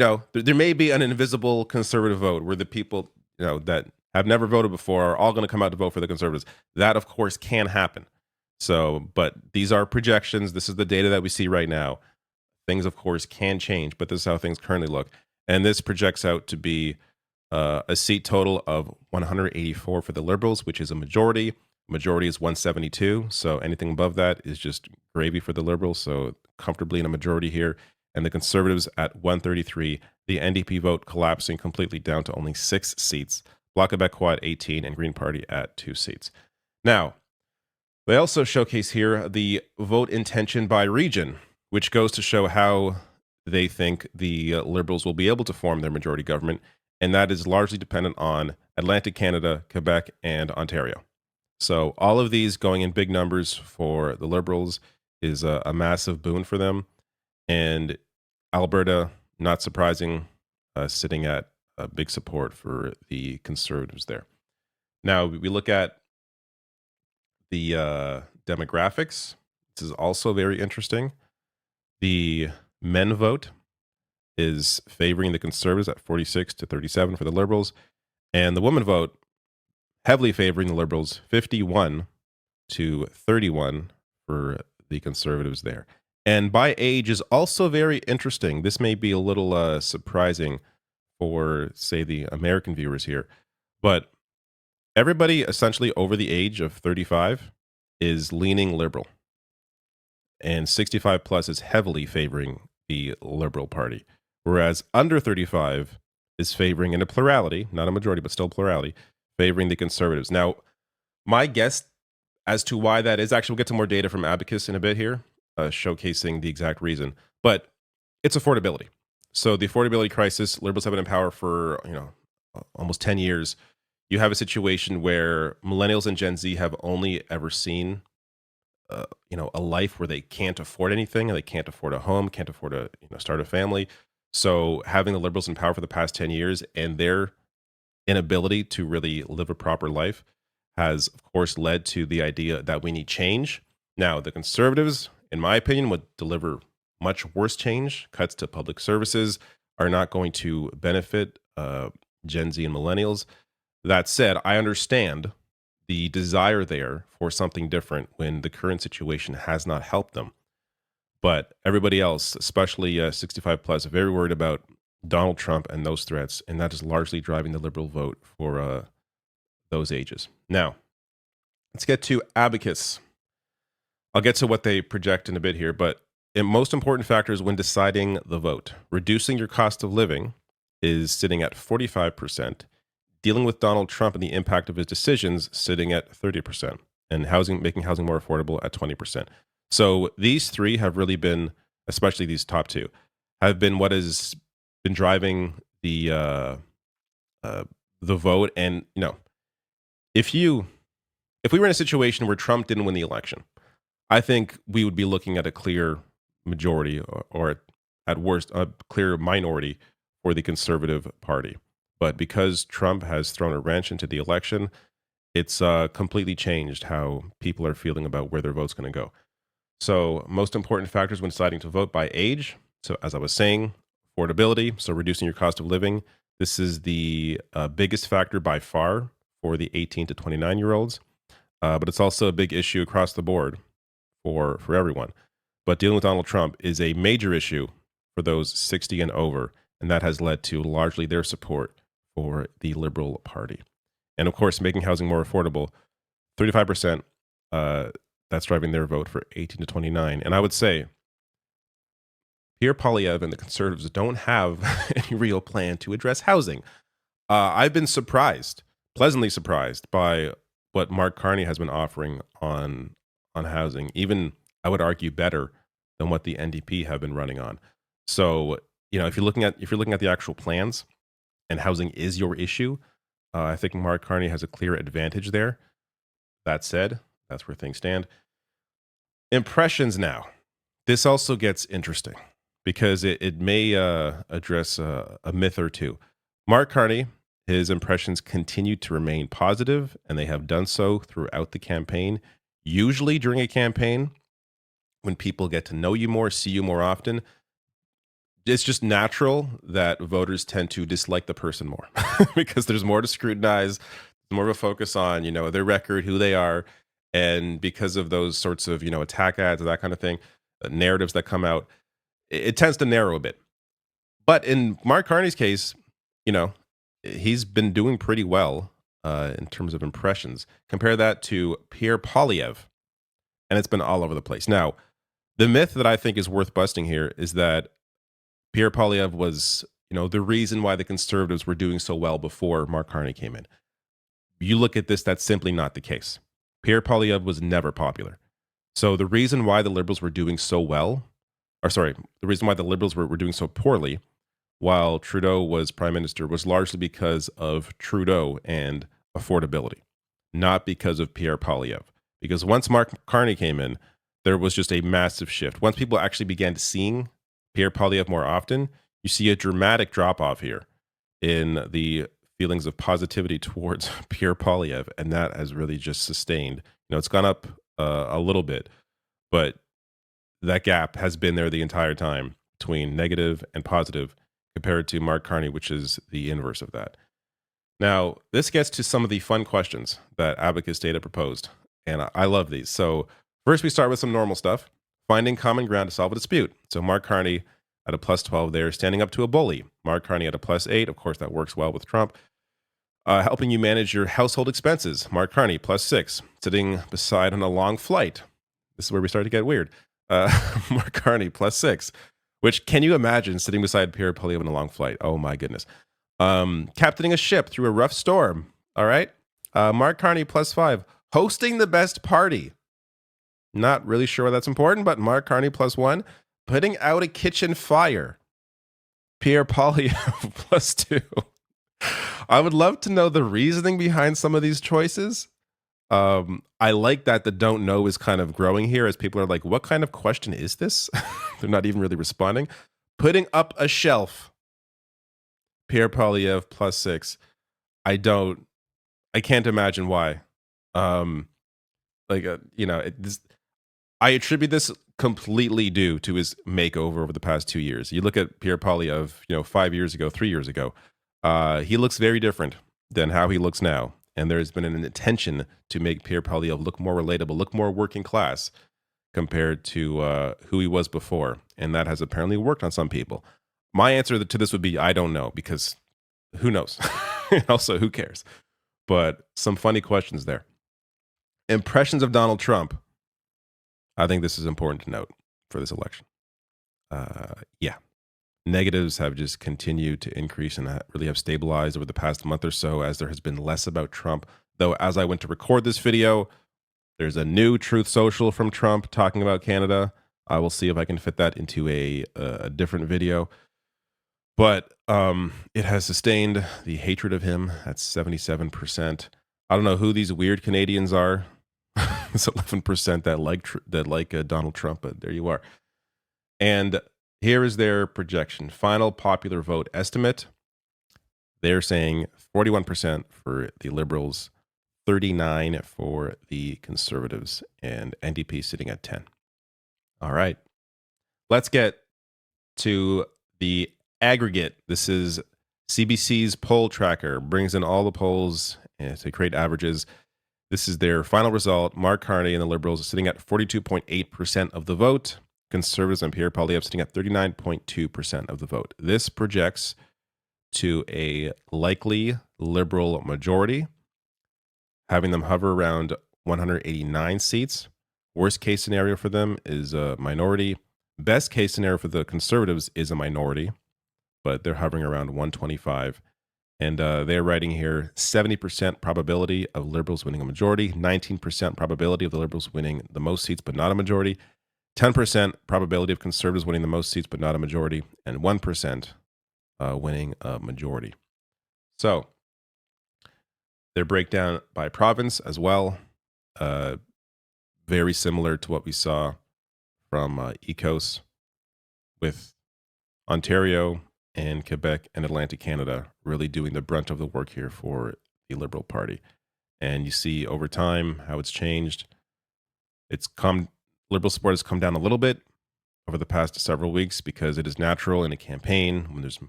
there may be an invisible conservative vote where the people, that have never voted before are all going to come out to vote for the conservatives. That, of course, can happen. So, but these are projections. This is the data that we see right now. Things, of course, can change, but this is how things currently look. And this projects out to be a seat total of 184 for the Liberals, which is a majority. Majority is 172. So anything above that is just gravy for the Liberals. So comfortably in a majority here. And the Conservatives at 133. The NDP vote collapsing completely down to only 6 seats. Bloc Québécois at 18 and Green Party at 2 seats. Now, they also showcase here the vote intention by region, which goes to show how they think the Liberals will be able to form their majority government, and that is largely dependent on Atlantic Canada, Quebec, and Ontario. So all of these going in big numbers for the Liberals is a massive boon for them, and Alberta, not surprising, sitting at big support for the Conservatives there. Now, we look at the demographics. This is also very interesting. The men vote is favoring the Conservatives at 46 to 37 for the Liberals, and the women vote heavily favoring the Liberals, 51 to 31 for the Conservatives there. And by age is also very interesting. This may be a little surprising for, say, the American viewers here, but everybody essentially over the age of 35 is leaning liberal, and 65 plus is heavily favoring the Liberal Party, whereas under 35 is favoring, in a plurality, not a majority, but still plurality, favoring the Conservatives. Now, my guess as to why that is, actually, we'll get to more data from Abacus in a bit here, showcasing the exact reason, but it's affordability. So the affordability crisis, Liberals have been in power for, almost 10 years. You have a situation where millennials and Gen Z have only ever seen, a life where they can't afford anything, and they can't afford a home, can't afford to, start a family. So having the Liberals in power for the past 10 years and their inability to really live a proper life has, of course, led to the idea that we need change. Now, the Conservatives, in my opinion, would deliver much worse change. Cuts to public services are not going to benefit Gen Z and millennials. That said, I understand the desire there for something different when the current situation has not helped them. But everybody else, especially 65 plus, are very worried about Donald Trump and those threats, and that is largely driving the Liberal vote for those ages. Now, let's get to Abacus. I'll get to what they project in a bit here, but most important factors when deciding the vote. Reducing your cost of living is sitting at 45%. Dealing with Donald Trump and the impact of his decisions sitting at 30%. And making housing more affordable at 20%. So these three have really been, especially these top two, have been what has been driving the vote. And if we were in a situation where Trump didn't win the election, I think we would be looking at a clear majority, or at worst, a clear minority for the Conservative Party. But because Trump has thrown a wrench into the election, it's completely changed how people are feeling about where their vote's going to go. So most important factors when deciding to vote by age. So as I was saying, affordability, so reducing your cost of living. This is the biggest factor by far for the 18 to 29-year-olds. But it's also a big issue across the board for everyone. But dealing with Donald Trump is a major issue for those 60 and over, and that has led to largely their support for the Liberal Party. And of course, making housing more affordable, 35%, that's driving their vote for 18 to 29. And I would say Pierre Polyv and the Conservatives don't have any real plan to address housing. I've been pleasantly surprised by what Mark Carney has been offering on housing, even I would argue better than what the NDP have been running on. So, if you're looking at the actual plans and housing is your issue, I think Mark Carney has a clear advantage there. That said, that's where things stand. Impressions now. This also gets interesting because it may address a myth or two. Mark Carney, his impressions continue to remain positive, and they have done so throughout the campaign. Usually during a campaign, when people get to know you more, see you more often, it's just natural that voters tend to dislike the person more because there's more to scrutinize, more of a focus on, their record, who they are. And because of those sorts of, attack ads, that kind of thing, narratives that come out, it tends to narrow a bit. But in Mark Carney's case, you know, he's been doing pretty well in terms of impressions. Compare that to Pierre Polyv, and it's been all over the place. Now, the myth that I think is worth busting here is that Pierre Polyv was, the reason why the conservatives were doing so well before Mark Carney came in. You look at this, that's simply not the case. Pierre Polyv was never popular. So the reason why the liberals were doing so well, or sorry, the reason why the liberals were doing so poorly while Trudeau was prime minister was largely because of Trudeau and affordability, not because of Pierre Polyv. Because once Mark Carney came in, there was just a massive shift. Once people actually began seeing Pierre Polyv more often, you see a dramatic drop off here in the feelings of positivity towards Pierre Polyv, and that has really just sustained. It's gone up a little bit, but that gap has been there the entire time between negative and positive compared to Mark Carney, which is the inverse of that. Now, this gets to some of the fun questions that Abacus data proposed, and I love these. So, first, we start with some normal stuff, finding common ground to solve a dispute. So, Mark Carney at a plus 12 there, standing up to a bully. Mark Carney at a plus 8. Of course, that works well with Trump. Helping you manage your household expenses. Mark Carney, plus 6. Sitting beside on a long flight. This is where we start to get weird. Mark Carney, plus 6. Which, can you imagine sitting beside Pierre Polyv on a long flight? Oh, my goodness. Captaining a ship through a rough storm. All right. Mark Carney, plus 5. Hosting the best party. Not really sure why that's important, but Mark Carney, plus 1. Putting out a kitchen fire. Pierre Polyv, plus 2. I would love to know the reasoning behind some of these choices. I like that the don't know is kind of growing here as people are like, what kind of question is this? They're not even really responding. Putting up a shelf. Pierre Polyv, plus 6. I can't imagine why. I attribute this completely due to his makeover over the past 2 years. You look at Pierre Polyv, 5 years ago, 3 years ago. He looks very different than how he looks now. And there's been an intention to make Pierre Polyv look more relatable, look more working class compared to who he was before. And that has apparently worked on some people. My answer to this would be, I don't know, because who knows? Also, who cares? But some funny questions there. Impressions of Donald Trump. I think this is important to note for this election. Yeah. Negatives have just continued to increase and really have stabilized over the past month or so as there has been less about Trump. Though, as I went to record this video, there's a new Truth Social from Trump talking about Canada. I will see if I can fit that into a different video. But it has sustained the hatred of him. That's 77%. I don't know who these weird Canadians are. It's 11% that like Donald Trump, but there you are. And here is their projection. Final popular vote estimate. They're saying 41% for the Liberals, 39% for the Conservatives, and NDP sitting at 10%. All right. Let's get to the aggregate. This is CBC's poll tracker, brings in all the polls to create averages. This is their final result. Mark Carney and the Liberals are sitting at 42.8% of the vote. Conservatives and Pierre Polyv sitting at 39.2% of the vote. This projects to a likely Liberal majority, having them hover around 189 seats. Worst case scenario for them is a minority. Best case scenario for the Conservatives is a minority, but they're hovering around 125. And they're writing here 70% probability of Liberals winning a majority, 19% probability of the Liberals winning the most seats but not a majority, 10% probability of Conservatives winning the most seats but not a majority, and 1% winning a majority. So their breakdown by province as well, very similar to what we saw from ECOS, with Ontario and Quebec and Atlantic Canada really doing the brunt of the work here for the Liberal Party. And you see over time how it's changed. Liberal support has come down a little bit, over the past several weeks because it is natural in a campaign when there's